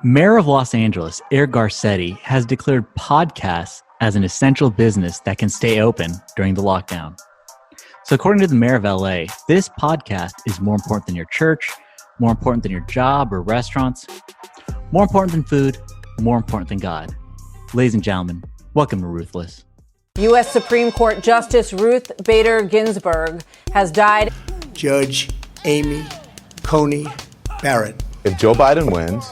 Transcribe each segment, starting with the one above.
Mayor of Los Angeles, Eric Garcetti, has declared podcasts as an essential business that can stay open during the lockdown. So according to the mayor of LA, this podcast is more important than your church, more important than your job or restaurants, more important than food, more important than God. Ladies and gentlemen, welcome to Ruthless. U.S. Supreme Court Justice Ruth Bader Ginsburg has died. Judge Amy Coney Barrett. If Joe Biden wins,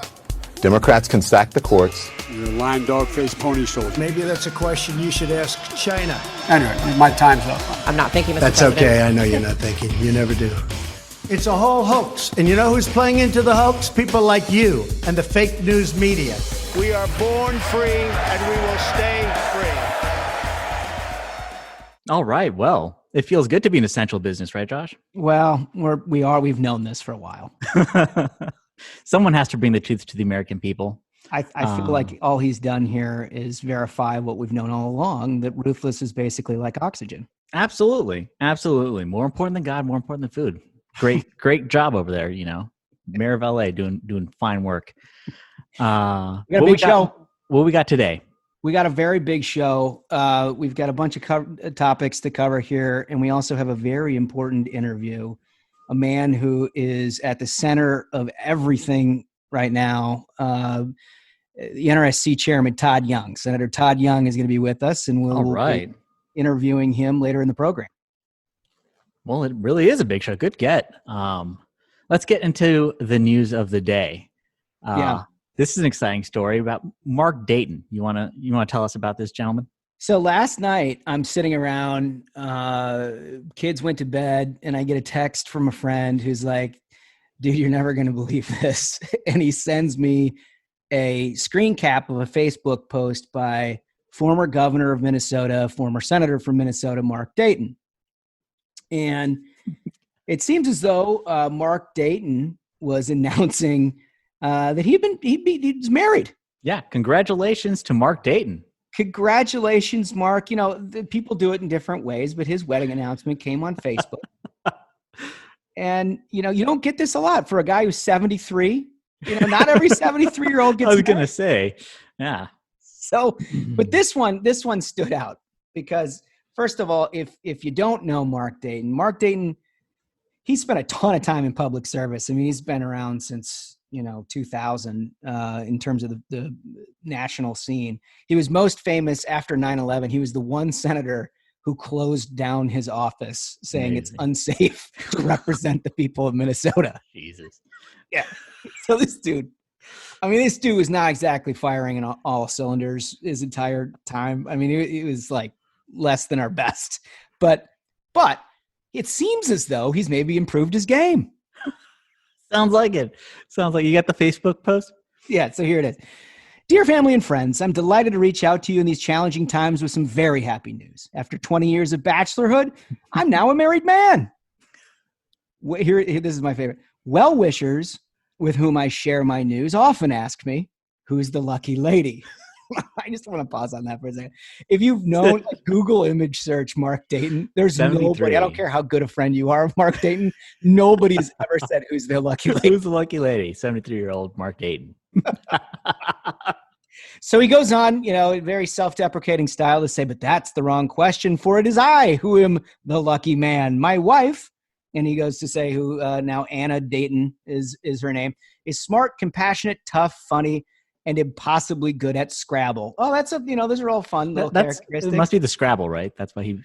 Democrats can sack the courts. You're a lying dog-faced pony soldier. Maybe that's a question you should ask China. Anyway, my time's up. I'm not thinking, Mr. That's President. okay. I know you're not thinking. You never do. It's a whole hoax. And you know who's playing into the hoax? People like you and the fake news media. We are born free and we will stay free. All right, well, it feels good to be an essential business, right, Josh? Well, we've known this for a while. Someone has to bring the truth to the American people. I feel like all he's done here is verify what we've known all along, that Ruthless is basically like oxygen. Absolutely. Absolutely. More important than God, more important than food. Great job over there, Mayor of LA doing fine work. We got a big show. What we got today? We got a very big show. We've got a bunch of topics to cover here, and we also have a very important interview. A man who is at the center of everything right now. The NRSC chairman, Todd Young. Senator Todd Young is going to be with us, and we'll be interviewing him later in the program. Well, it really is a big show. Good get. Let's get into the news of the day. This is an exciting story about Mark Dayton. You want to tell us about this, gentleman? So last night, I'm sitting around, kids went to bed, and I get a text from a friend who's like, dude, you're never going to believe this. And he sends me a screen cap of a Facebook post by former governor of Minnesota, former senator from Minnesota, Mark Dayton. And it seems as though Mark Dayton was announcing that he's married. Yeah, congratulations to Mark Dayton. Congratulations, Mark. People do it in different ways, but his wedding announcement came on Facebook. And, you don't get this a lot for a guy who's 73. Not every 73-year-old gets I was going to say, yeah. So, but this one stood out because, first of all, if you don't know Mark Dayton, he spent a ton of time in public service. I mean, he's been around since 2000 in terms of the national scene. He was most famous after 9/11. He was the one senator who closed down his office saying Amazing. It's unsafe to represent the people of Minnesota. Jesus. Yeah. So this dude was not exactly firing in all cylinders his entire time. I mean, it was like less than our best, but it seems as though he's maybe improved his game. Sounds like it. Sounds like you got the Facebook post? Yeah, so here it is. Dear family and friends, I'm delighted to reach out to you in these challenging times with some very happy news. After 20 years of bachelorhood, I'm now a married man. Here, this is my favorite. Well-wishers with whom I share my news often ask me, who's the lucky lady? I just want to pause on that for a second. If you've known, Google image search Mark Dayton, there's 73. Nobody, I don't care how good a friend you are of Mark Dayton, nobody's ever said who's the lucky lady. Who's the lucky lady? 73-year-old Mark Dayton. So he goes on, very self-deprecating style to say, but that's the wrong question, for it is I who am the lucky man. My wife, and he goes to say who now Anna Dayton is her name, is smart, compassionate, tough, funny, and impossibly good at Scrabble. Oh, those are all fun little characteristics. It must be the Scrabble, right? That's why he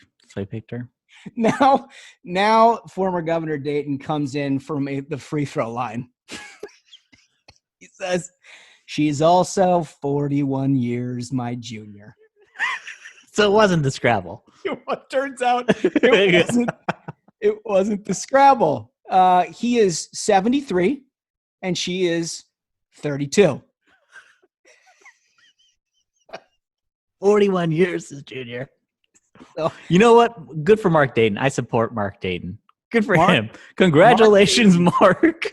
picked her. Now former Governor Dayton comes in from the free throw line. He says, she's also 41 years my junior. So it wasn't the Scrabble. It turns out it wasn't the Scrabble. He is 73 and she is 32. 41 years is junior. So, you know what? Good for Mark Dayton. I support Mark Dayton. Good for him. Congratulations, Mark.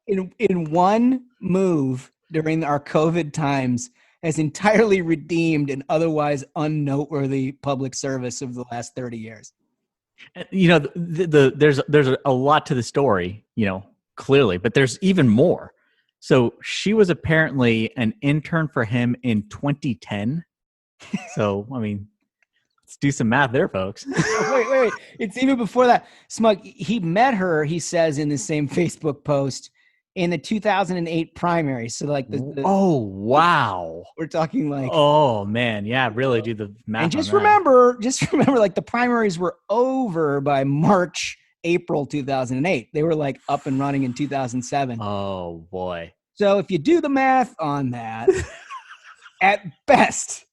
In one move during our COVID times, has entirely redeemed an otherwise unnoteworthy public service of the last 30 years. There's a lot to the story, clearly, but there's even more. So she was apparently an intern for him in 2010. So, I mean, let's do some math there, folks. Wait. It's even before that. Smug, he met her, he says in the same Facebook post, in the 2008 primary. So like oh, wow. We're talking like, oh man. Yeah. Really do the math. and just on that. remember like the primaries were over by April 2008. They were like up and running in 2007. Oh boy. So if you do the math on that, at best,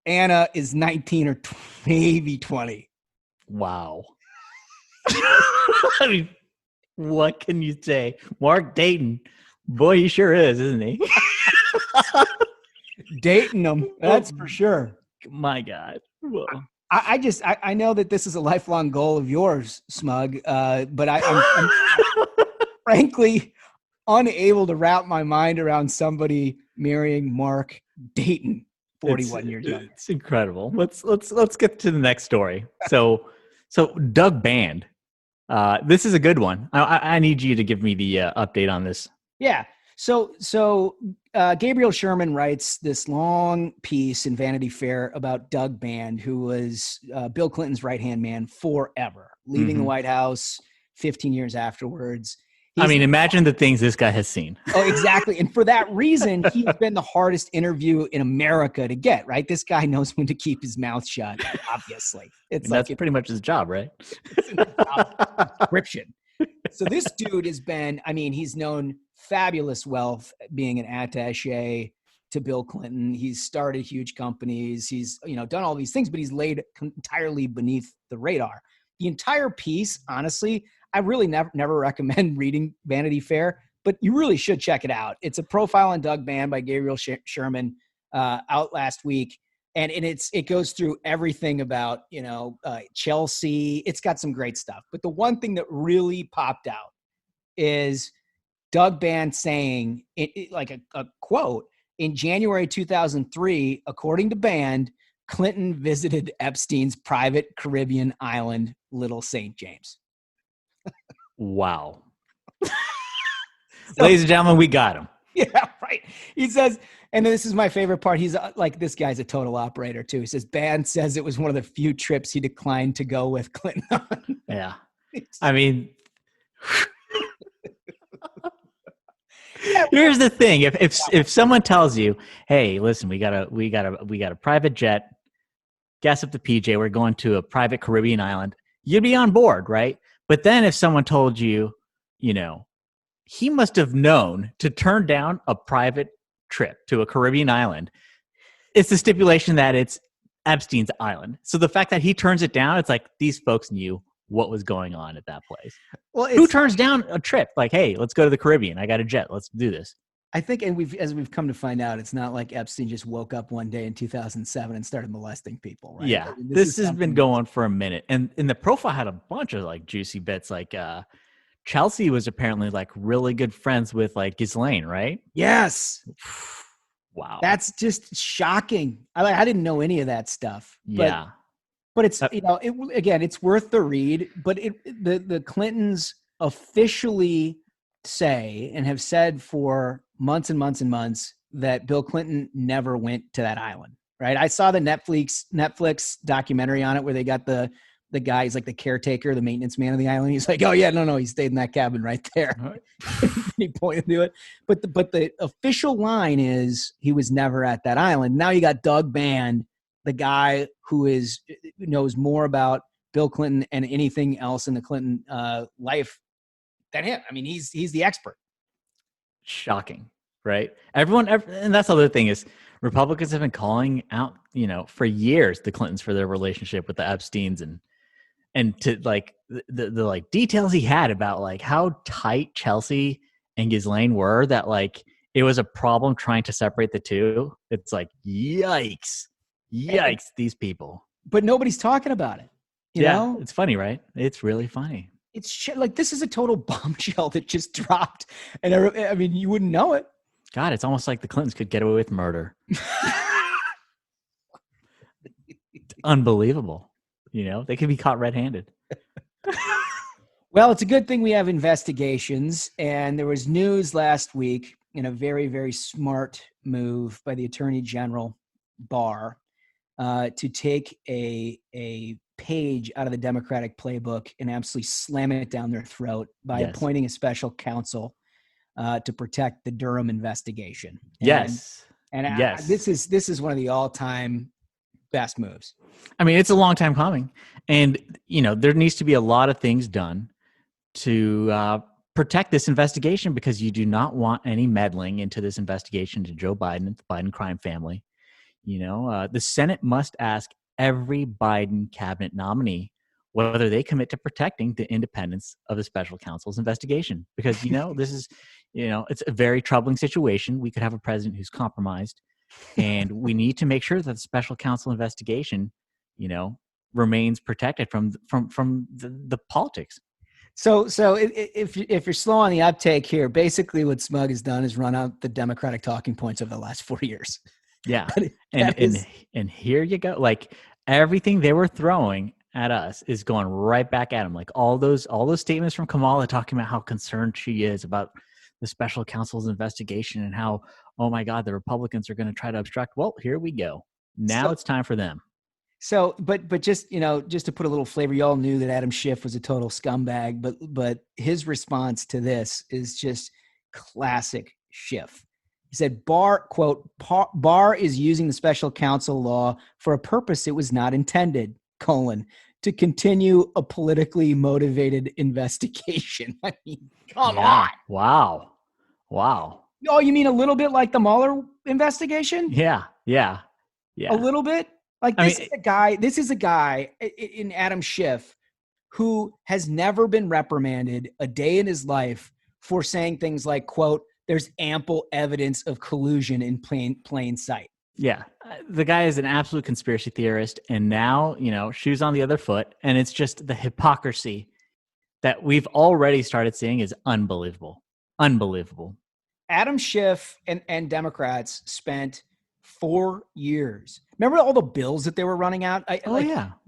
Anna is 19 or maybe 20. Wow. I mean, what can you say? Mark Dayton, boy, he sure is, isn't he? Dating them, that's for sure. My God. Whoa. I know that this is a lifelong goal of yours, Smug, but I'm frankly unable to wrap my mind around somebody marrying Mark Dayton, 41 years young. It's incredible. Let's get to the next story. So Doug Band. This is a good one. I need you to give me the update on this. Yeah. So Gabriel Sherman writes this long piece in Vanity Fair about Doug Band, who was Bill Clinton's right-hand man forever, leaving the White House 15 years afterwards. Imagine the things this guy has seen. Oh, exactly. And for that reason, he's been the hardest interview in America to get, right? This guy knows when to keep his mouth shut, obviously. That's pretty much his job, right? It's in the job description. So this dude has been, he's known fabulous wealth being an attaché to Bill Clinton. He's started huge companies. He's, done all these things, but he's laid entirely beneath the radar. The entire piece, honestly, I really never recommend reading Vanity Fair, but you really should check it out. It's a profile on Doug Band by Gabriel Sherman out last week. And it goes through everything about, Chelsea. It's got some great stuff. But the one thing that really popped out is Doug Band saying, like a quote, in January 2003, according to Band, Clinton visited Epstein's private Caribbean island, Little St. James. Wow. Ladies and gentlemen, we got him. Yeah, right. He says, and this is my favorite part. He's like, this guy's a total operator too. He says, Band says it was one of the few trips he declined to go with Clinton on. Yeah. Here's the thing. If someone tells you, hey, listen, we got a private jet, gas up the PJ, we're going to a private Caribbean island, you'd be on board, right? But then if someone told you, he must have known to turn down a private trip to a Caribbean island, it's the stipulation that it's Epstein's island. So the fact that he turns it down, it's like these folks knew what was going on at that place. Well, who turns down a trip? Like, hey, let's go to the Caribbean. I got a jet. Let's do this. I think, and as we've come to find out, it's not like Epstein just woke up one day in 2007 and started molesting people, right? Yeah, this has been going for a minute. And the profile had a bunch of like juicy bits. Like Chelsea was apparently like really good friends with like Ghislaine, right? Yes. Wow. That's just shocking. I didn't know any of that stuff. Yeah. But it's, it's worth the read. But the Clintons officially say and have said for months and months and months that Bill Clinton never went to that island, right? I saw the Netflix documentary on it where they got the guy, he's like the caretaker, the maintenance man of the island. He's like, oh yeah, no, he stayed in that cabin right there. He pointed to it. But the official line is he was never at that island. Now you got Doug Band, the guy who knows more about Bill Clinton and anything else in the Clinton life than him. He's the expert. Shocking, right? And that's the other thing is Republicans have been calling out, for years the Clintons for their relationship with the Epsteins and to like the like details he had about like how tight Chelsea and Ghislaine were, that like it was a problem trying to separate the two. It's like, yikes, these people. But nobody's talking about it. You know? It's funny, right? It's really funny. It's like, this is a total bombshell that just dropped. And you wouldn't know it. God, it's almost like the Clintons could get away with murder. Unbelievable. They could be caught red-handed. Well, it's a good thing we have investigations. And there was news last week in a very, very smart move by the Attorney General Barr to take a page out of the Democratic playbook and absolutely slam it down their throat by appointing a special counsel to protect the Durham investigation. This is one of the all-time best moves. I mean, it's a long time coming, and there needs to be a lot of things done to protect this investigation, because you do not want any meddling into this investigation to Joe Biden and the Biden crime family. The Senate must ask every Biden cabinet nominee whether they commit to protecting the independence of the special counsel's investigation, because this is it's a very troubling situation. We could have a president who's compromised, and we need to make sure that the special counsel investigation remains protected from the politics. So if you're slow on the uptake here, basically what Smug has done is run out the Democratic talking points of the last 4 years. Yeah. And here you go. Like, everything they were throwing at us is going right back at them. Like all those statements from Kamala talking about how concerned she is about the special counsel's investigation and how, oh my God, the Republicans are going to try to obstruct. Well, here we go. Now it's time for them. So, but just to put a little flavor, y'all knew that Adam Schiff was a total scumbag, but his response to this is just classic Schiff. He said, Barr, quote, Barr is using the special counsel law for a purpose it was not intended, to continue a politically motivated investigation. I mean, come on. Wow. Oh, you mean a little bit like the Mueller investigation? Yeah. A little bit? Like this is a guy in Adam Schiff who has never been reprimanded a day in his life for saying things like, quote, there's ample evidence of collusion in plain sight. Yeah. The guy is an absolute conspiracy theorist. And now, shoes on the other foot. And it's just the hypocrisy that we've already started seeing is unbelievable. Adam Schiff and Democrats spent 4 years. Remember all the bills that they were running out?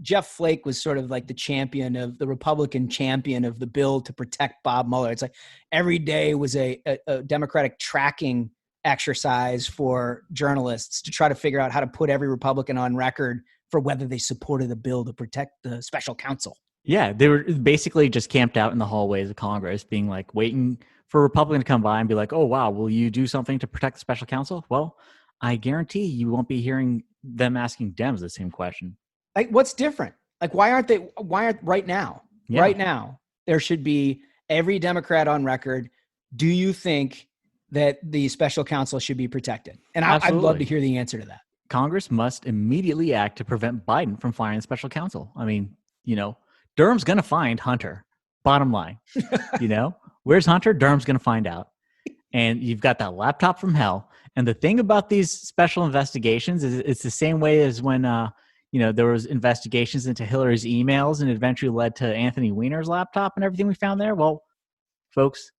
Jeff Flake was sort of like the Republican champion of the bill to protect Bob Mueller. It's like every day was a Democratic tracking exercise for journalists to try to figure out how to put every Republican on record for whether they supported the bill to protect the special counsel. Yeah, they were basically just camped out in the hallways of Congress, being like waiting for a Republican to come by and be like, oh, wow, will you do something to protect the special counsel? Well, I guarantee you won't be hearing them asking Dems the same question. Like, what's different? Like, why aren't right now? Yeah. Right now, there should be every Democrat on record. Do you think that the special counsel should be protected? And I'd love to hear the answer to that. Congress must immediately act to prevent Biden from firing the special counsel. I mean, Durham's going to find Hunter. Bottom line, where's Hunter? Durham's going to find out. And you've got that laptop from hell. And the thing about these special investigations is it's the same way as when, there was investigations into Hillary's emails and it eventually led to Anthony Weiner's laptop and everything we found there. Well, folks,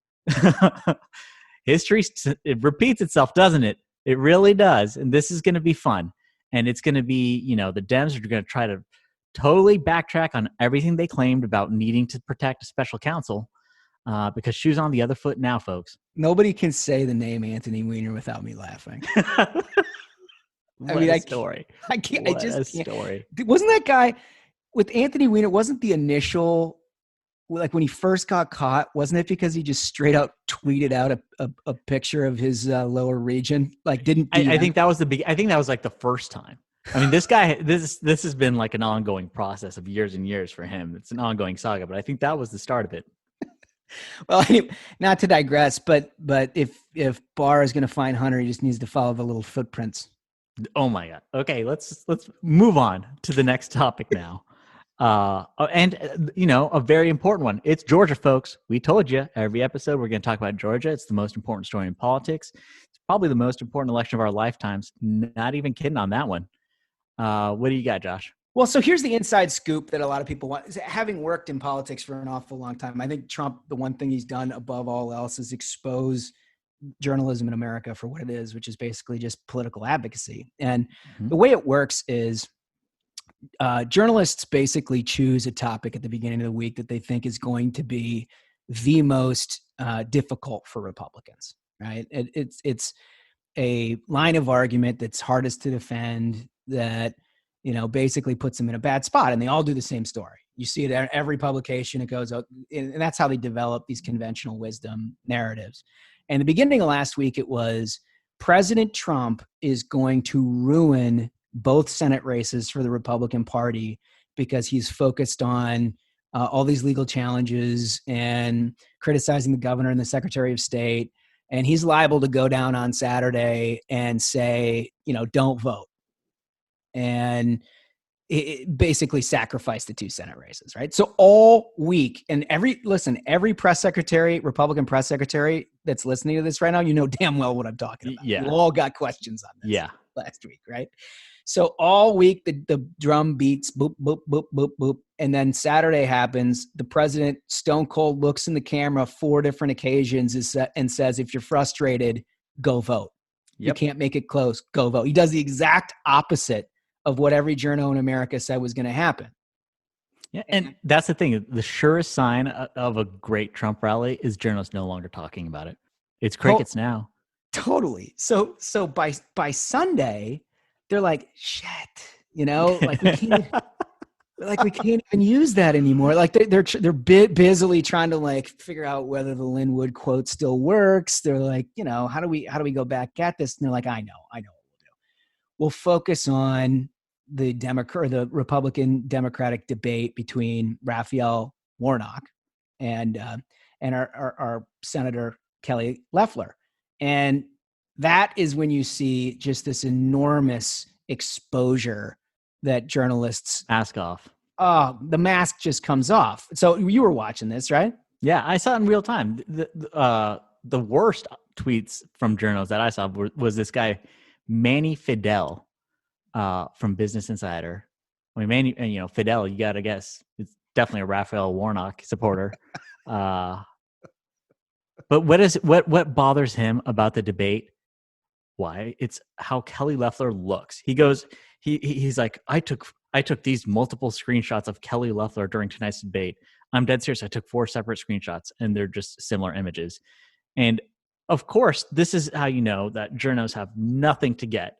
history, it repeats itself, doesn't it? It really does. And this is going to be fun. And it's going to be, the Dems are going to try to totally backtrack on everything they claimed about needing to protect a special counsel. Because shoes on the other foot now, folks. Nobody can say the name Anthony Weiner without me laughing. What a story. I can't. What a story. Wasn't that guy with Anthony Weiner? Wasn't the initial, like when he first got caught? Wasn't it because he just straight out tweeted out a picture of his lower region? Like I think that was I think that was like the first time. I mean, this guy, this has been like an ongoing process of years and years for him. It's an ongoing saga, but I think that was the start of it. Well, not to digress, but if Barr is going to find Hunter, he just needs to follow the little footprints. Oh my God. Okay, let's move on to the next topic now. And a very important one. It's Georgia, folks. We told you every episode we're going to talk about Georgia. It's the most important story in politics. It's probably the most important election of our lifetimes. Not even kidding on that one. What do you got, Josh? Well, so here's the inside scoop that a lot of people want. Having worked in politics for an awful long time, I think Trump, the one thing he's done above all else is expose journalism in America for what it is, which is basically just political advocacy. And the way it works is journalists basically choose a topic at the beginning of the week that they think is going to be the most difficult for Republicans, right? It's a line of argument that's hardest to defend, that basically puts them in a bad spot, and they all do the same story. You see it at every publication. It goes up, and that's how they develop these conventional wisdom narratives. And the beginning of last week, it was President Trump is going to ruin both Senate races for the Republican Party because he's focused on all these legal challenges and criticizing the governor and the Secretary of State. And he's liable to go down on Saturday and say, don't vote. And it basically sacrificed the 2 Senate races, right? So all week, and every press secretary, Republican press secretary that's listening to this right now, damn well what I'm talking about. Yeah. You all got questions on this. Yeah. Last week, right? So all week, the drum beats, boop, boop, boop, boop, boop. And then Saturday happens. The president, stone cold, looks in the camera 4 different occasions and says, if you're frustrated, go vote. Yep. You can't make it close, go vote. He does the exact opposite of what every journo in America said was going to happen. Yeah, and that's the thing. The surest sign of a great Trump rally is journalists no longer talking about it. It's crickets now. Totally. So by Sunday, they're like, shit, like we can't, we can't even use that anymore. Like they're busily trying to like figure out whether the Linwood quote still works. They're like, how do we go back at this? And they're like, I know what we'll do. We'll focus on the Republican Democratic debate between Raphael Warnock and our Senator Kelly Loeffler. And that is when you see just this enormous exposure that journalists mask off. Oh, the mask just comes off. So you were watching this, right? Yeah, I saw it in real time. The worst tweets from journals that I saw was this guy, Manny Fidel, from Business Insider. I mean, Manny, Fidel, you got to guess, it's definitely a Raphael Warnock supporter. But what bothers him about the debate? Why? It's how Kelly Loeffler looks. He goes, he's like, I took these multiple screenshots of Kelly Loeffler during tonight's debate. I'm dead serious. I took 4 separate screenshots, and they're just similar images. And of course, this is how you know that journos have nothing to get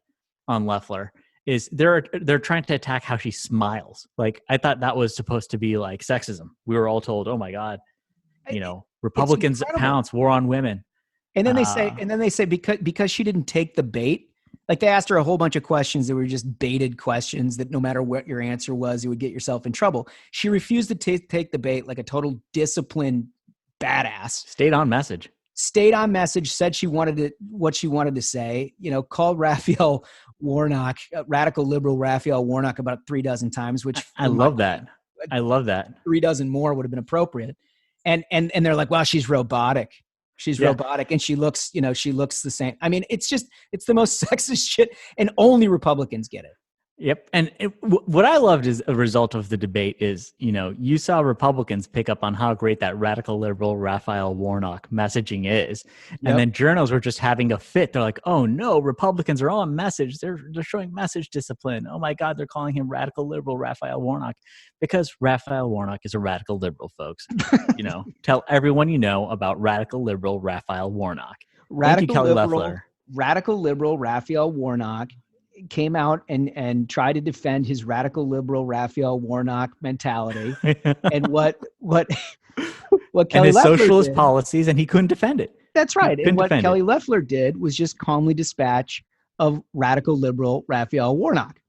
on Loeffler. Is they're trying to attack how she smiles. Like, I thought that was supposed to be like sexism. We were all told, oh my God, Republicans pounce, war on women. And then they say because she didn't take the bait, like they asked her a whole bunch of questions that were just baited questions that no matter what your answer was, you would get yourself in trouble. She refused to take the bait like a total disciplined badass. Stayed on message, said she wanted what she wanted to say, called Raphael Warnock, radical liberal Raphael Warnock about 3 dozen times, which I love that. 3 dozen more would have been appropriate. And they're like, well, she's robotic. Robotic, and she looks the same. I mean, it's the most sexist shit, and only Republicans get it. Yep. And what I loved is a result of the debate is, you saw Republicans pick up on how great that radical liberal Raphael Warnock messaging is. And then journals were just having a fit. They're like, oh no, Republicans are on message. They're showing message discipline. Oh my God, they're calling him radical liberal Raphael Warnock, because Raphael Warnock is a radical liberal, folks. Tell everyone about radical liberal Raphael Warnock. Thank you, Kelly Loeffler. Radical liberal Raphael Warnock came out and tried to defend his radical liberal Raphael Warnock mentality and what Kelly and his Loeffler socialist did. Policies, and he couldn't defend it. That's right. And what Kelly Loeffler did was just calmly dispatch of radical liberal Raphael Warnock.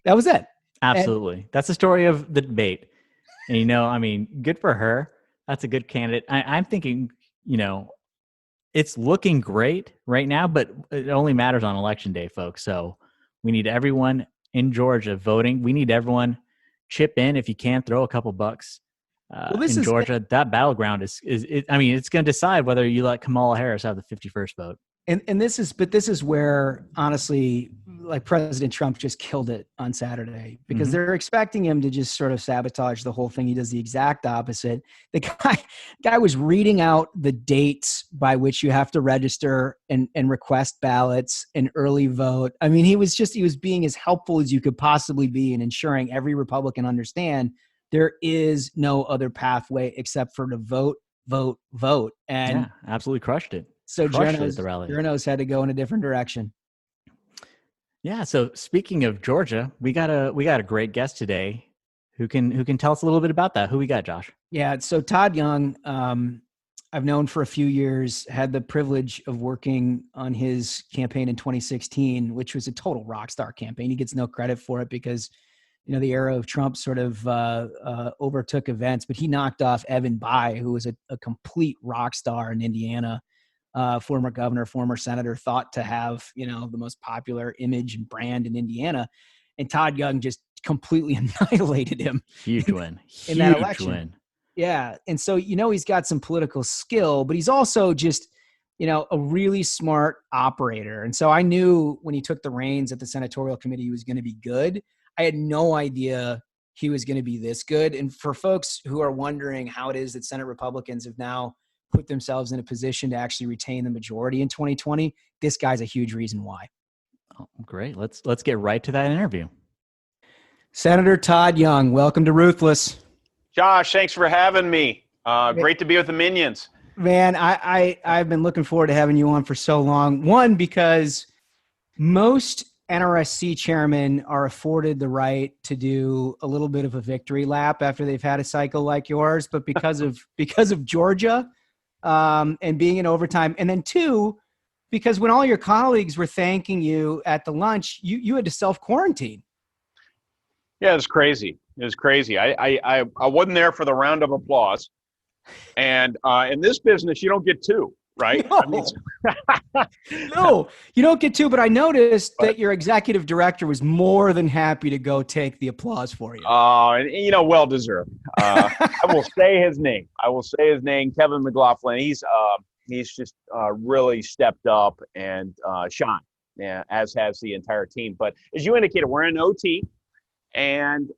That was it. Absolutely. That's the story of the debate. And good for her. That's a good candidate. I'm thinking, it's looking great right now, but it only matters on election day, folks. So we need everyone in Georgia voting. We need everyone chip in if you can, throw a couple bucks. In Georgia, that battleground is it's going to decide whether you let Kamala Harris have the 51st vote. And this is where, honestly, like President Trump just killed it on Saturday, because they're expecting him to just sort of sabotage the whole thing. He does the exact opposite. The guy was reading out the dates by which you have to register and request ballots and early vote. I mean, he was being as helpful as you could possibly be in ensuring every Republican understand there is no other pathway except for to vote, vote, vote. And yeah, absolutely crushed it. so Crushed it at the rally. Journos had to go in a different direction. Yeah. So speaking of Georgia, we got a great guest today who can tell us a little bit about that. Who we got, Josh? Yeah. So Todd Young, I've known for a few years, had the privilege of working on his campaign in 2016, which was a total rock star campaign. He gets no credit for it because, the era of Trump sort of overtook events, but he knocked off Evan Bayh, who was a complete rock star in Indiana. Former governor, former senator, thought to have, the most popular image and brand in Indiana. And Todd Young just completely annihilated him. Huge win. In that election. Yeah. And so, he's got some political skill, but he's also just, a really smart operator. And so I knew when he took the reins at the senatorial committee, he was going to be good. I had no idea he was going to be this good. And for folks who are wondering how it is that Senate Republicans have now put themselves in a position to actually retain the majority in 2020, this guy's a huge reason why. Oh, great. Let's get right to that interview. Senator Todd Young, welcome to Ruthless. Josh, thanks for having me. Great to be with the Minions. Man, I've been looking forward to having you on for so long. One, because most NRSC chairmen are afforded the right to do a little bit of a victory lap after they've had a cycle like yours, but because of Georgia and being in overtime, and then two, because when all your colleagues were thanking you at the lunch, you had to self-quarantine. Yeah, it's crazy. It was crazy. I wasn't there for the round of applause, and in this business, you don't get two. Right? No. No, you don't get to, but I noticed that your executive director was more than happy to go take the applause for you. Well deserved. I will say his name. Kevin McLaughlin. He's just really stepped up and shined, as has the entire team. But as you indicated, we're in OT. And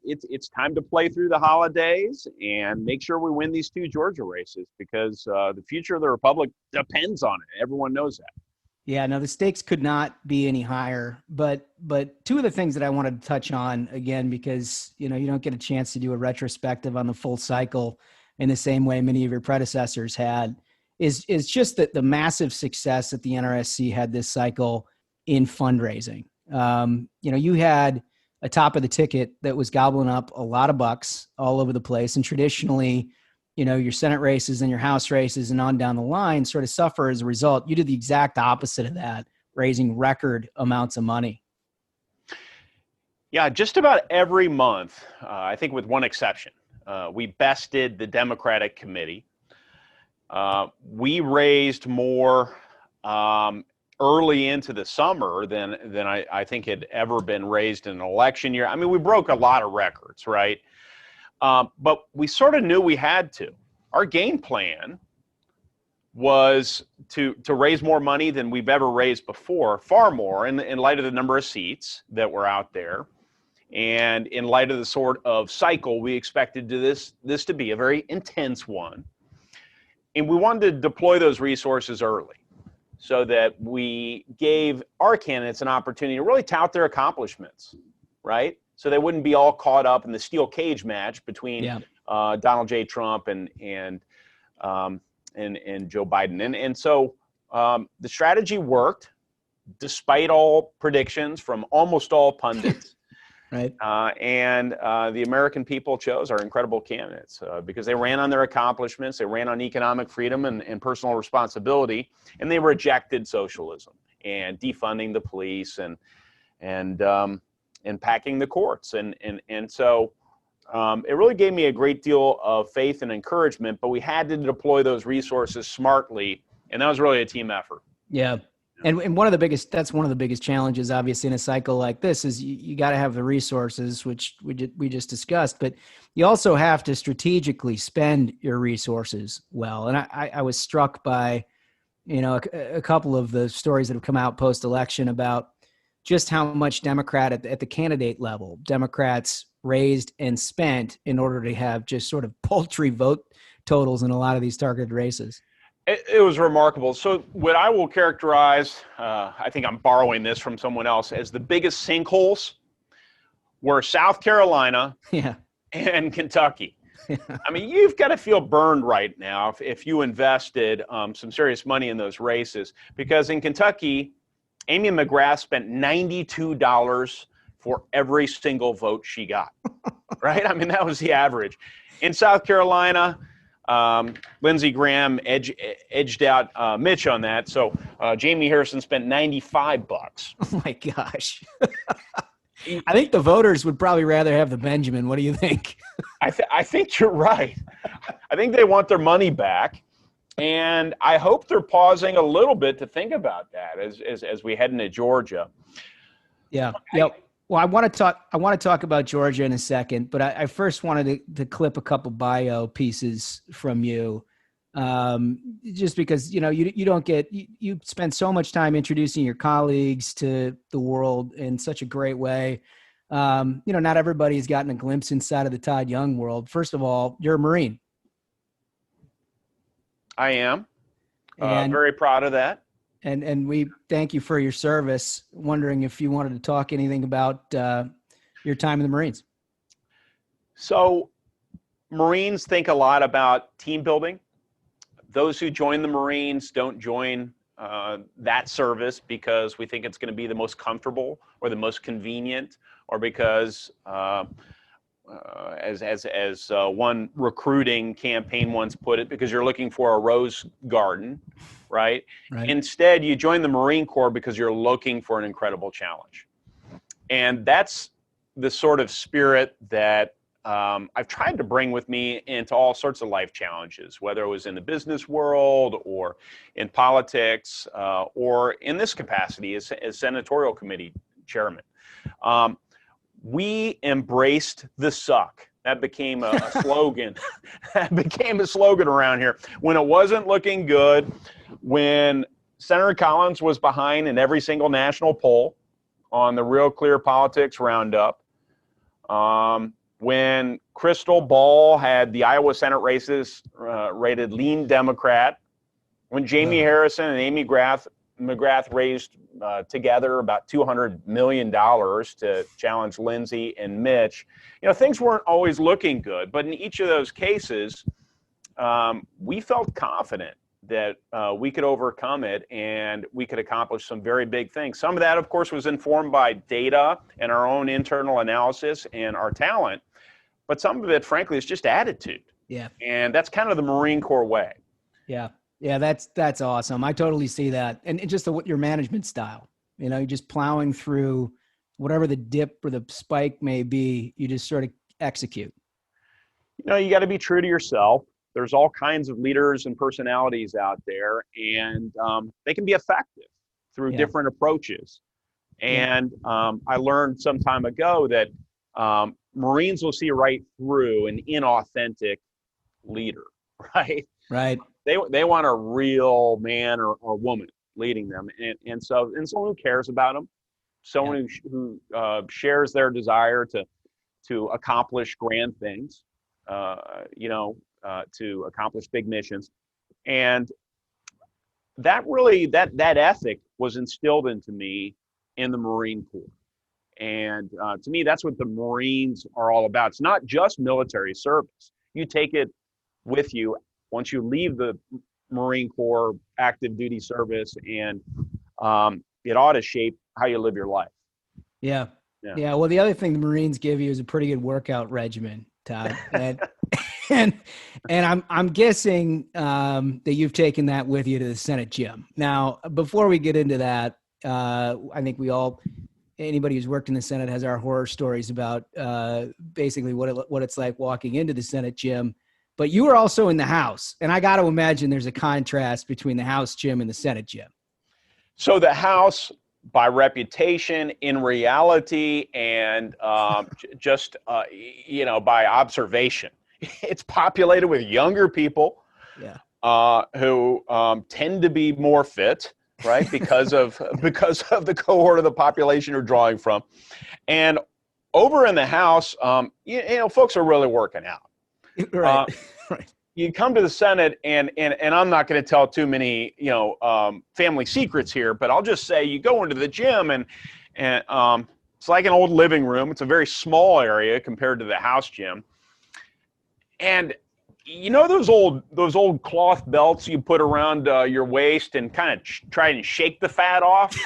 it's time to play through the holidays and make sure we win these two Georgia races, because the future of the Republic depends on it. Everyone knows that. Yeah, no, the stakes could not be any higher. But two of the things that I wanted to touch on, again, because you don't get a chance to do a retrospective on the full cycle in the same way many of your predecessors had, is just that the massive success that the NRSC had this cycle in fundraising. You had a top of the ticket that was gobbling up a lot of bucks all over the place. And traditionally, your Senate races and your House races and on down the line sort of suffer as a result. You did the exact opposite of that, raising record amounts of money. Yeah, just about every month, I think with one exception, we bested the Democratic committee. We raised more early into the summer than I think had ever been raised in an election year. I mean, we broke a lot of records, right? But we sort of knew we had to. Our game plan was to raise more money than we've ever raised before, far more in light of the number of seats that were out there. And in light of the sort of cycle we expected this to be a very intense one. And we wanted to deploy those resources early, so that we gave our candidates an opportunity to really tout their accomplishments, right? So they wouldn't be all caught up in the steel cage match between Donald J. Trump and Joe Biden. And so the strategy worked, despite all predictions from almost all pundits. Right. And the American people chose our incredible candidates because they ran on their accomplishments, they ran on economic freedom and personal responsibility, and they rejected socialism and defunding the police and packing the courts. And so it really gave me a great deal of faith and encouragement, but we had to deploy those resources smartly, and that was really a team effort. Yeah. And that's one of the biggest challenges, obviously, in a cycle like this, is you got to have the resources, which we just discussed, but you also have to strategically spend your resources well. And I was struck by, You know, a couple of the stories that have come out post-election about just how much Democrat at the candidate level, Democrats raised and spent in order to have just sort of paltry vote totals in a lot of these targeted races. It was remarkable. So what I will characterize, I think I'm borrowing this from someone else, as the biggest sinkholes were South Carolina and Kentucky. I mean, you've got to feel burned right now if you invested some serious money in those races, because in Kentucky, Amy McGrath spent $92 for every single vote she got, right? I mean, that was the average. In South Carolina, Lindsey Graham edged out Mitch on that. So Jamie Harrison spent $95. Oh my gosh. I think the voters would probably rather have the Benjamin. What do you think? I think you're right. I think they want their money back. And I hope they're pausing a little bit to think about that as we head into Georgia. Yeah. Yep. Well, I want to talk about Georgia in a second, but I first wanted to clip a couple bio pieces from you, just because you spend so much time introducing your colleagues to the world in such a great way. Not everybody's gotten a glimpse inside of the Todd Young world. First of all, you're a Marine. I am very proud of that. And we thank you for your service. Wondering if you wanted to talk anything about your time in the Marines. So Marines think a lot about team building. Those who join the Marines don't join that service because we think it's going to be the most comfortable or the most convenient, or because as one recruiting campaign once put it, because you're looking for a rose garden, right? Instead, you join the Marine Corps because you're looking for an incredible challenge. And that's the sort of spirit that I've tried to bring with me into all sorts of life challenges, whether it was in the business world or in politics or in this capacity as senatorial committee chairman. We embraced the suck. That became a slogan. That became a slogan around here. When it wasn't looking good, when Senator Collins was behind in every single national poll on the Real Clear Politics Roundup, when Crystal Ball had the Iowa Senate races rated lean Democrat, when Jamie Harrison and Amy McGrath raised together about $200 million to challenge Lindsey and Mitch, things weren't always looking good. But in each of those cases, we felt confident that we could overcome it and we could accomplish some very big things. Some of that, of course, was informed by data and our own internal analysis and our talent. But some of it, frankly, is just attitude. Yeah. And that's kind of the Marine Corps way. Yeah. Yeah, that's awesome. I totally see that. And just your management style, you're just plowing through whatever the dip or the spike may be, you just sort of execute. You got to be true to yourself. There's all kinds of leaders and personalities out there, and they can be effective through different approaches. And I learned some time ago that Marines will see right through an inauthentic leader, right? Right. They want a real man or woman leading them, and someone who cares about them, someone who shares their desire to accomplish grand things, to accomplish big missions, and that ethic was instilled into me in the Marine Corps, and to me that's what the Marines are all about. It's not just military service; you take it with you once you leave the Marine Corps active duty service, and it ought to shape how you live your life. Yeah. Well, the other thing the Marines give you is a pretty good workout regimen, Todd. And I'm guessing that you've taken that with you to the Senate gym. Now, before we get into that, I think anybody who's worked in the Senate has our horror stories about basically what it's like walking into the Senate gym. But you were also in the House, and I got to imagine there's a contrast between the House gym and the Senate gym. So the House, by reputation, in reality, and just by observation, it's populated with younger people. Yeah. who tend to be more fit, right, because of the cohort of the population you're drawing from. And over in the House, folks are really working out. Right. Right. You come to the Senate, and I'm not going to tell too many, family secrets here, but I'll just say you go into the gym, and it's like an old living room. It's a very small area compared to the House gym. And those old cloth belts you put around your waist and kind of try and shake the fat off?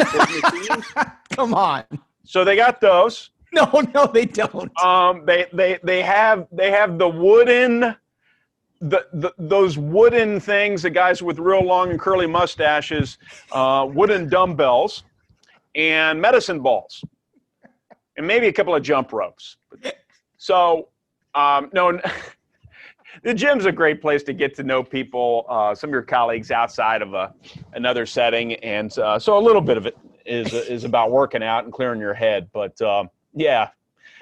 Come on. So they got those. No, they don't. They have the wooden, those wooden things, the guys with real long and curly mustaches, wooden dumbbells, and medicine balls, and maybe a couple of jump ropes. So, no. The gym's a great place to get to know people, some of your colleagues outside of another setting, and so a little bit of it is about working out and clearing your head. But yeah,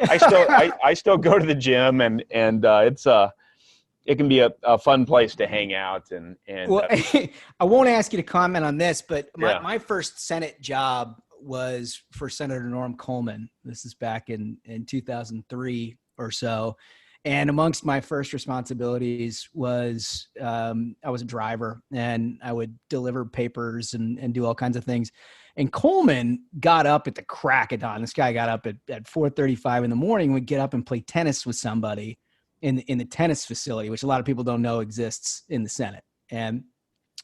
I still go to the gym, and it can be a fun place to hang out. And well, I won't ask you to comment on this, but my first Senate job was for Senator Norm Coleman. This is back in 2003 or so. And amongst my first responsibilities was I was a driver, and I would deliver papers and do all kinds of things. And Coleman got up at the crack of dawn. This guy got up at 4:35 in the morning, would get up and play tennis with somebody in the tennis facility, which a lot of people don't know exists in the Senate. And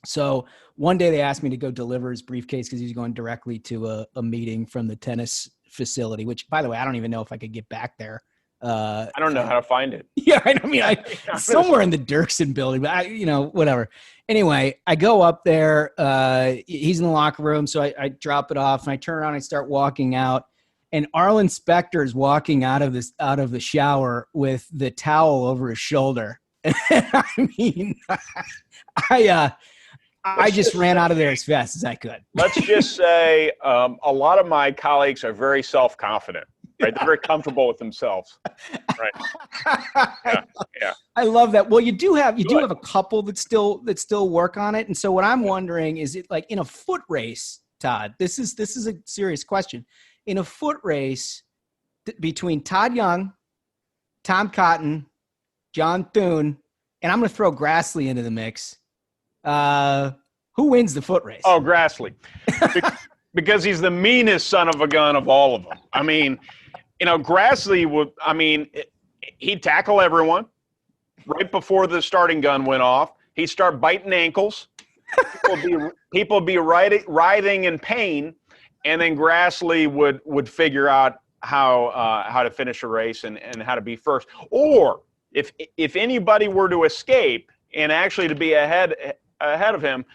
so one day they asked me to go deliver his briefcase because he was going directly to a meeting from the tennis facility, which, by the way, I don't even know if I could get back there. I don't know how to find it. Yeah, I mean, somewhere in the Dirksen building, but whatever. Anyway, I go up there. He's in the locker room, so I drop it off, and I turn around and I start walking out. And Arlen Specter is walking out of the shower with the towel over his shoulder. I mean, I just ran out of there as fast as I could. Let's just say a lot of my colleagues are very self-confident. Right, they're very comfortable with themselves. Right. Yeah. I love that. Well, you do have a couple that still work on it. And so what I'm wondering is, it like in a foot race, Todd? This is a serious question. In a foot race between Todd Young, Tom Cotton, John Thune, and I'm going to throw Grassley into the mix. Who wins the foot race? Oh, Grassley. Because he's the meanest son of a gun of all of them. I mean, Grassley he'd tackle everyone right before the starting gun went off. He'd start biting ankles. People be writhing in pain, and then Grassley would figure out how to finish a race and how to be first. Or if anybody were to escape and actually to be ahead of him,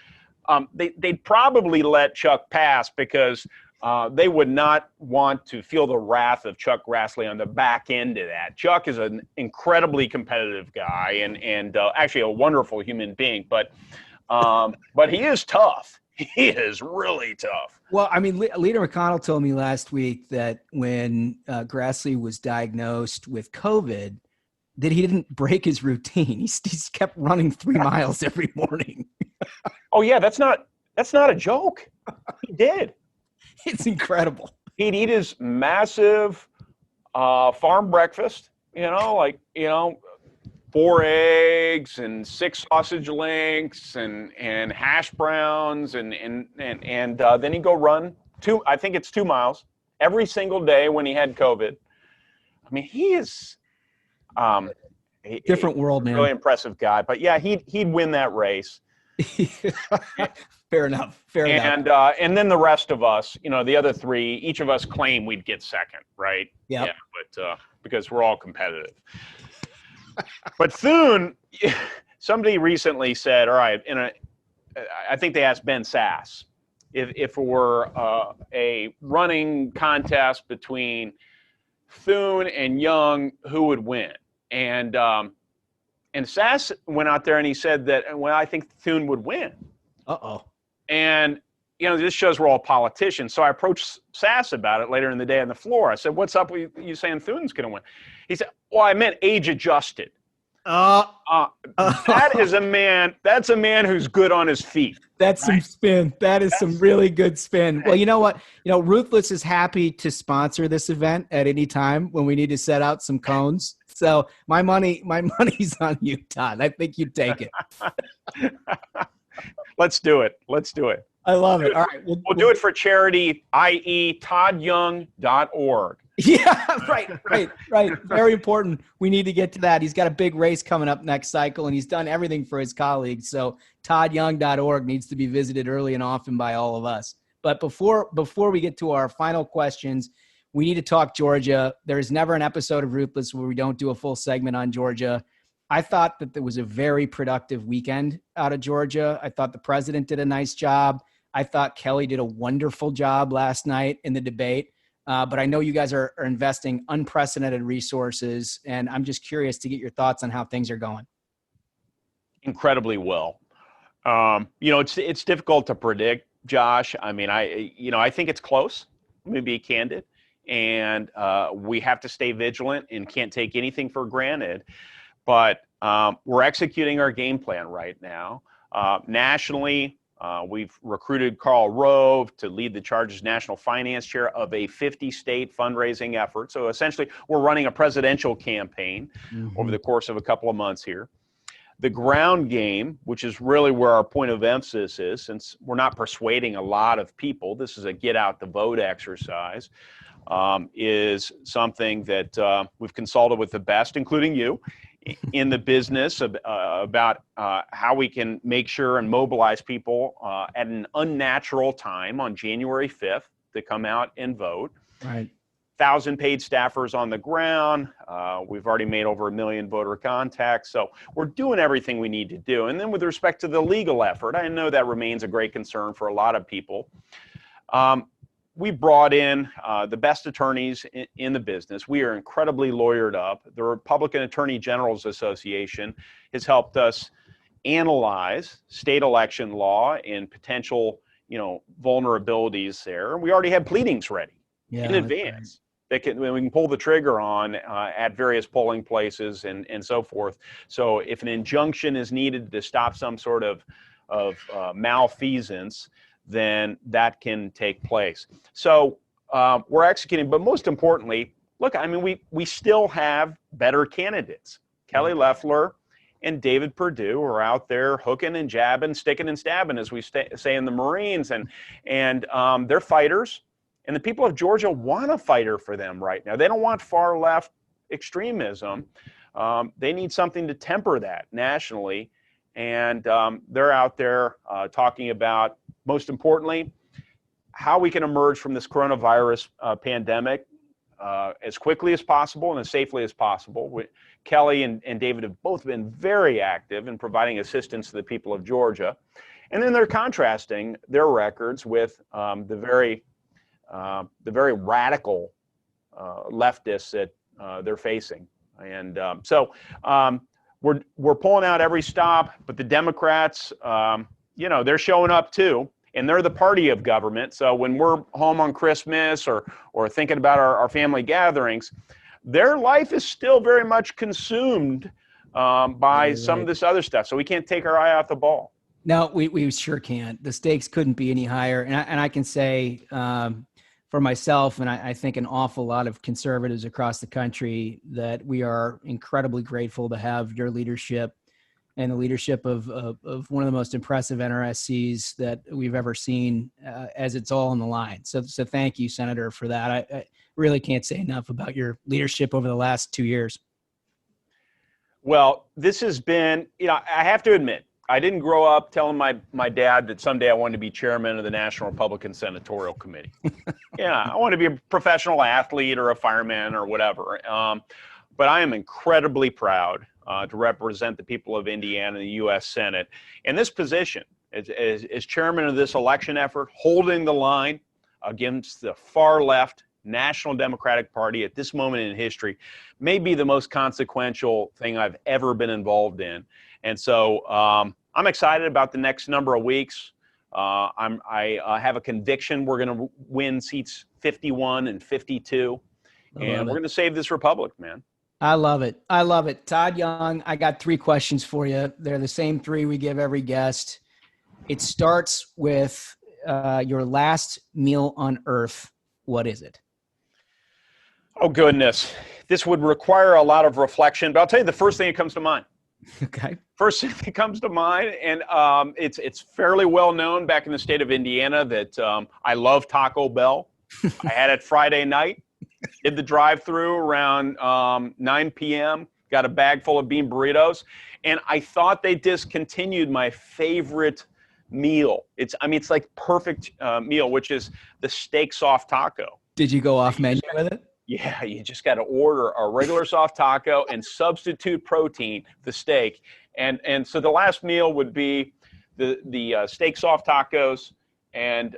they'd probably let Chuck pass because they would not want to feel the wrath of Chuck Grassley on the back end of that. Chuck is an incredibly competitive guy and actually a wonderful human being, but he is tough. He is really tough. Well, I mean, Leader McConnell told me last week that when Grassley was diagnosed with COVID, that he didn't break his routine. He kept running 3 miles every morning. Oh yeah, that's not a joke. He did. It's incredible. He'd eat his massive farm breakfast, 4 eggs and 6 sausage links and hash browns and then he'd go run 2 miles every single day when he had COVID. I mean, he is different world, man. Really impressive guy. But yeah, he'd win that race. Fair enough. And then the rest of us, the other 3, each of us claim we'd get second, right? Yep. Yeah. But because we're all competitive. But Thune, somebody recently said, all right, I think they asked Ben Sass if it were a running contest between Thune and Young, who would win? And Sass went out there and he said that, I think Thune would win. Uh-oh. And, this shows we're all politicians. So I approached Sass about it later in the day on the floor. I said, what's up with you saying Thune's going to win? He said, well, I meant age adjusted. That is a man. That's a man who's good on his feet. That's some spin. That's some really good spin. Well, you know what? Ruthless is happy to sponsor this event at any time when we need to set out some cones. So my money's on you, Todd. I think you take it. Let's do it. I love it. All right. We'll do it for charity, i.e. toddyoung.org. Yeah, right. Very important. We need to get to that. He's got a big race coming up next cycle, and he's done everything for his colleagues. So toddyoung.org needs to be visited early and often by all of us. But before we get to our final questions, we need to talk Georgia. There is never an episode of Ruthless where we don't do a full segment on Georgia. I thought that there was a very productive weekend out of Georgia. I thought the president did a nice job. I thought Kelly did a wonderful job last night in the debate. But I know you guys are investing unprecedented resources, and I'm just curious to get your thoughts on how things are going. Incredibly well. It's difficult to predict, Josh. I mean, I think it's close. Let me be candid, and we have to stay vigilant and can't take anything for granted. But we're executing our game plan right now. Nationally, we've recruited Karl Rove to lead the charge as National Finance Chair of a 50-state fundraising effort. So essentially, we're running a presidential campaign over the course of a couple of months here. The ground game, which is really where our point of emphasis is, since we're not persuading a lot of people, this is a get-out-the-vote exercise, is something that we've consulted with the best, including you, in the business about how we can make sure and mobilize people at an unnatural time on January 5th to come out and vote. Right. 1,000 paid staffers on the ground. We've already made over 1 million voter contacts. So we're doing everything we need to do. And then with respect to the legal effort, I know that remains a great concern for a lot of people. We brought in the best attorneys in the business. We are incredibly lawyered up. The Republican Attorney General's Association has helped us analyze state election law and potential, vulnerabilities there. We already have pleadings ready in advance that we can pull the trigger on at various polling places and so forth. So if an injunction is needed to stop some sort of malfeasance, then that can take place. So we're executing, but most importantly, look, I mean, we still have better candidates. Kelly Loeffler and David Perdue are out there hooking and jabbing, sticking and stabbing, as we say in the Marines, and they're fighters. And the people of Georgia want a fighter for them right now. They don't want far left extremism. They need something to temper that nationally. And they're out there talking about, most importantly, how we can emerge from this coronavirus pandemic as quickly as possible and as safely as possible. Kelly and David have both been very active in providing assistance to the people of Georgia. And then they're contrasting their records with the very radical leftists that they're facing. And so we're pulling out every stop, but the Democrats, they're showing up too, and they're the party of government. So when we're home on Christmas or thinking about our family gatherings, their life is still very much consumed by some of this other stuff. So we can't take our eye off the ball. No, we sure can't. The stakes couldn't be any higher. And I can say for myself, and I think an awful lot of conservatives across the country, that we are incredibly grateful to have your leadership and the leadership of one of the most impressive NRSCs that we've ever seen, as it's all on the line. So thank you, Senator, for that. I really can't say enough about your leadership over the last 2 years. Well, this has been, I have to admit, I didn't grow up telling my dad that someday I wanted to be chairman of the National Republican Senatorial Committee. I want to be a professional athlete or a fireman or whatever. But I am incredibly proud to represent the people of Indiana in the U.S. Senate. And this position, as chairman of this election effort, holding the line against the far left National Democratic Party at this moment in history, may be the most consequential thing I've ever been involved in. And so I'm excited about the next number of weeks. I have a conviction we're going to win seats 51 and 52, and we're going to save this republic, man. I love it. I love it. Todd Young, I got 3 questions for you. They're the same 3 we give every guest. It starts with your last meal on earth. What is it? Oh, goodness. This would require a lot of reflection, but I'll tell you the first thing that comes to mind. Okay. First thing that comes to mind, and it's fairly well known back in the state of Indiana that I love Taco Bell. I had it Friday night, did the drive-through around 9 p.m., got a bag full of bean burritos, and I thought they discontinued my favorite meal. It's like perfect meal, which is the steak soft taco. Did you go off menu with it? Yeah, you just got to order a regular soft taco and substitute protein, the steak. And so the last meal would be the steak soft tacos and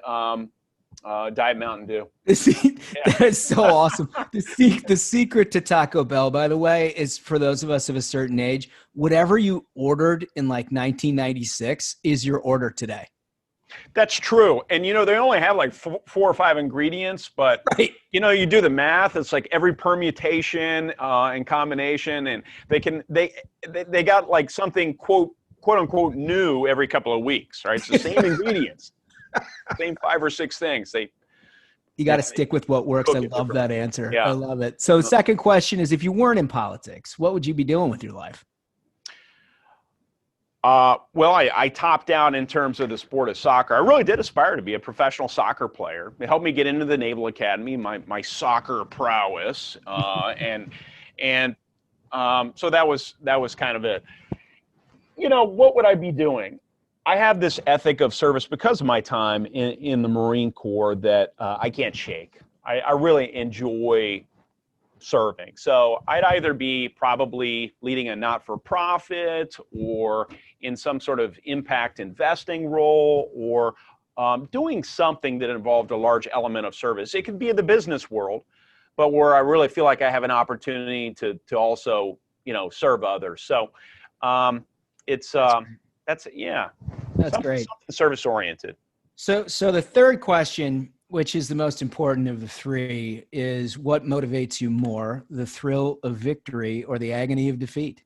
Diet Mountain Dew. That is so awesome. The secret to Taco Bell, by the way, is for those of us of a certain age, whatever you ordered in like 1996 is your order today. That's true. And, they only have like 4 or 5 ingredients, but, right. You do the math. It's like every permutation and combination, and they got like something, quote unquote, new every couple of weeks, right? It's the same ingredients, same 5 or 6 things. You got to stick with what works. I love that answer. Yeah. I love it. So the second question is, if you weren't in politics, what would you be doing with your life? Well, I topped out in terms of the sport of soccer. I really did aspire to be a professional soccer player. It helped me get into the Naval Academy, my soccer prowess, and so that was kind of it. What would I be doing? I have this ethic of service because of my time in the Marine Corps that I can't shake. I really enjoy serving. So I'd either be probably leading a not-for-profit or in some sort of impact investing role or doing something that involved a large element of service. It could be in the business world, but where I really feel like I have an opportunity to also, serve others. So that's great. Service oriented. So the third question, which is the most important of the 3, is what motivates you more, the thrill of victory or the agony of defeat?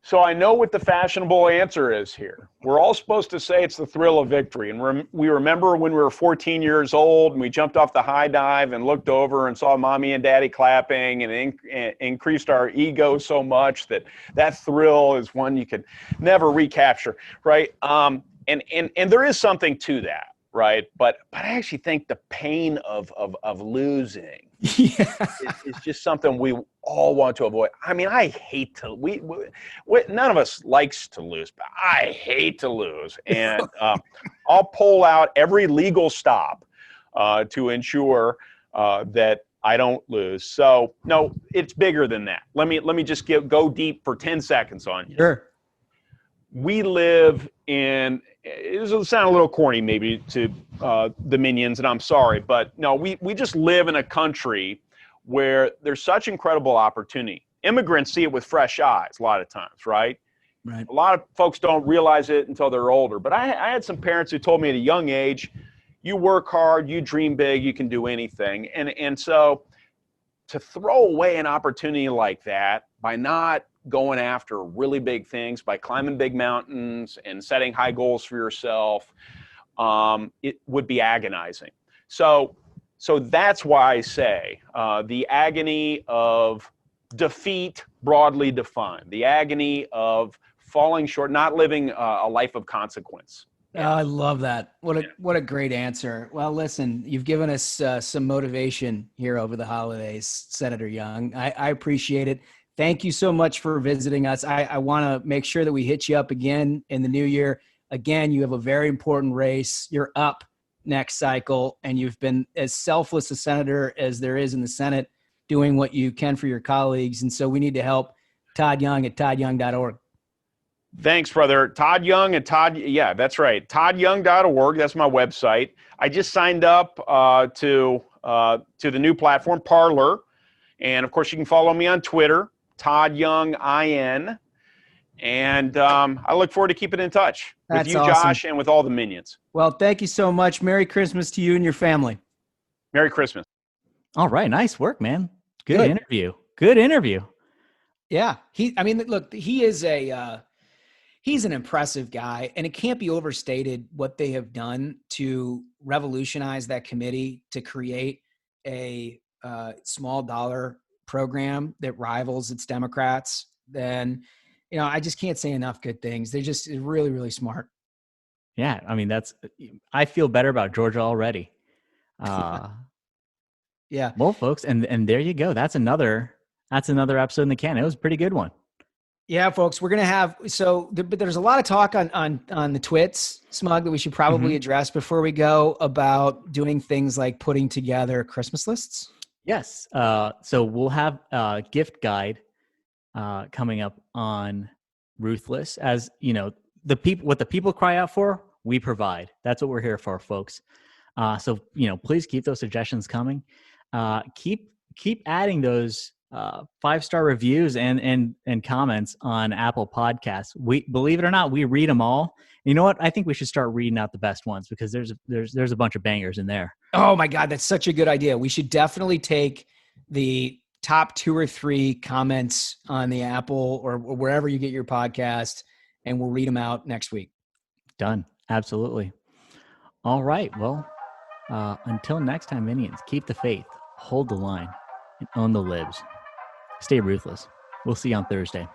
So I know what the fashionable answer is here. We're all supposed to say it's the thrill of victory. And we remember when we were 14 years old and we jumped off the high dive and looked over and saw mommy and daddy clapping and increased our ego so much that thrill is one you could never recapture, right? And there is something to that. Right. But I actually think the pain of losing is just something we all want to avoid. I mean, I hate to, none of us likes to lose, but I hate to lose. And I'll pull out every legal stop to ensure that I don't lose. So no, it's bigger than that. Let me just go deep for 10 seconds on you. Sure. We live in, it'll sound a little corny maybe to the minions, and I'm sorry, but no, we just live in a country where there's such incredible opportunity. Immigrants see it with fresh eyes a lot of times, right? Right. A lot of folks don't realize it until they're older. But I had some parents who told me at a young age, you work hard, you dream big, you can do anything. And so to throw away an opportunity like that by not going after really big things, by climbing big mountains and setting high goals for yourself, it would be agonizing. So that's why I say the agony of defeat, broadly defined, the agony of falling short, not living a life of consequence. Oh, I love that. What a great answer. Well, listen, you've given us some motivation here over the holidays, Senator Young. I appreciate it. Thank you so much for visiting us. I want to make sure that we hit you up again in the new year. Again, you have a very important race. You're up next cycle, and you've been as selfless a senator as there is in the Senate, doing what you can for your colleagues. And so we need to help Todd Young at toddyoung.org. Thanks, brother. Todd Young and Todd. Yeah, that's right. toddyoung.org. That's my website. I just signed up to the new platform, Parler. And of course, you can follow me on Twitter, Todd Young IN. And I look forward to keeping in touch with you, awesome. Josh, and with all the minions. Well, thank you so much. Merry Christmas to you and your family. Merry Christmas. All right. Nice work, man. Good interview. Good interview. Yeah. Look, he's an impressive guy, and it can't be overstated what they have done to revolutionize that committee to create a small dollar program that rivals its Democrats. Then, I just can't say enough good things. They're just really, really smart. Yeah. I mean, I feel better about Georgia already. Yeah. Well, folks, and there you go. That's another episode in the can. It was a pretty good one. Yeah, folks, we're going to have, but there's a lot of talk on the twits, Smug, that we should probably address before we go about doing things like putting together Christmas lists. Yes. So we'll have a gift guide coming up on Ruthless. As you know, what the people cry out for, we provide. That's what we're here for, folks. So please keep those suggestions coming. Keep adding those 5-star reviews and comments on Apple Podcasts. We, believe it or not, we read them all. You know what? I think we should start reading out the best ones because there's a bunch of bangers in there. Oh my God, that's such a good idea. We should definitely take the top 2 or 3 comments on the Apple or wherever you get your podcast, and we'll read them out next week. Done. Absolutely. All right. Well, until next time, Minions, keep the faith, hold the line, and own the libs. Stay ruthless. We'll see you on Thursday.